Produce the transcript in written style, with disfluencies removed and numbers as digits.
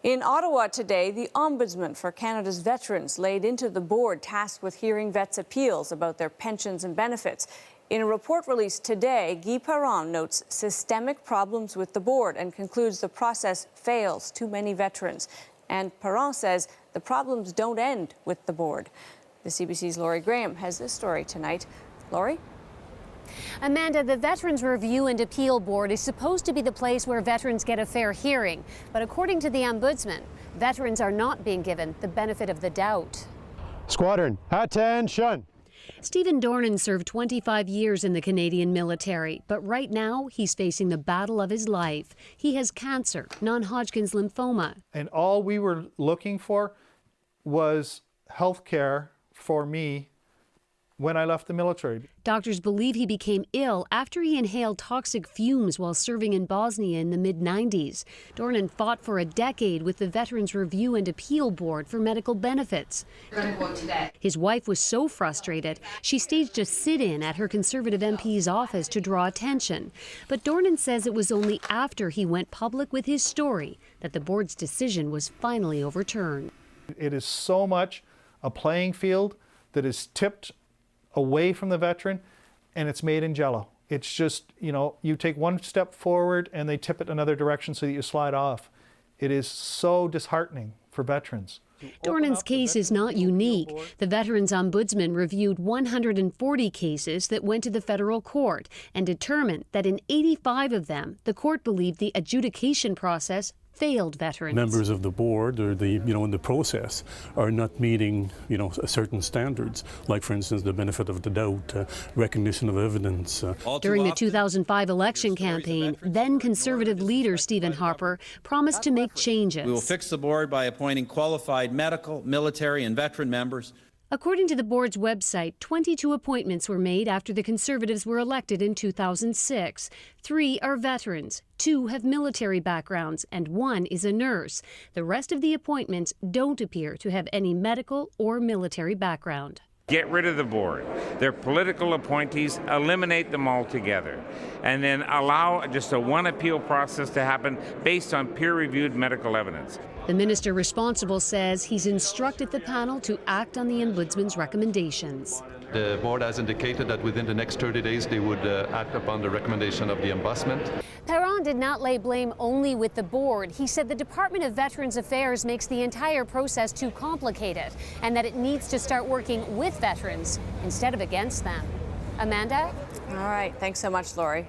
In Ottawa today, the Ombudsman for Canada's veterans laid into the board tasked with hearing vets' appeals about their pensions and benefits. In a report released today, Guy Perron notes systemic problems with the board and concludes the process fails too many veterans. And Perron says the problems don't end with the board. The CBC's Laurie Graham has this story tonight. Laurie? Amanda, the Veterans Review and Appeal Board is supposed to be the place where veterans get a fair hearing. But according to the Ombudsman, veterans are not being given the benefit of the doubt. Squadron, attention! Stephen Dornan served 25 years in the Canadian military, but right now he's facing the battle of his life. He has cancer, non-Hodgkin's lymphoma. And all we were looking for was health care for me when I left the military. Doctors believe he became ill after he inhaled toxic fumes while serving in Bosnia in the mid-90s. Dornan fought for a decade with the Veterans Review and Appeal Board for medical benefits. His wife was so frustrated, she staged a sit-in at her Conservative MP's office to draw attention. But Dornan says it was only after he went public with his story that the board's decision was finally overturned. It is so much a playing field that is tipped away from the veteran, and it's made in jello. It's just, you take one step forward and they tip it another direction so that you slide off. It is so disheartening for veterans. Dornan's case is not unique. The Veterans Ombudsman reviewed 140 cases that went to the federal court and determined that in 85 of them, the court believed the adjudication process failed veterans. Members of the board or in the process are not meeting, certain standards, like for instance the benefit of the doubt, recognition of evidence. During the 2005 election campaign, then Conservative leader Stephen Harper promised to make changes. We will fix the board by appointing qualified medical, military and veteran members. According to the board's website, 22 appointments were made after the Conservatives were elected in 2006. 3 are veterans, 2 have military backgrounds, and 1 is a nurse. The rest of the appointments don't appear to have any medical or military background. Get rid of the board. They're political appointees, eliminate them altogether, and then allow just a one appeal process to happen based on peer-reviewed medical evidence. The minister responsible says he's instructed the panel to act on the Ombudsman's recommendations. The board has indicated that within the next 30 days they would act upon the recommendation of the Ombudsman. Perron did not lay blame only with the board. He said the Department of Veterans Affairs makes the entire process too complicated and that it needs to start working with veterans instead of against them. Amanda? All right. Thanks so much, Laurie.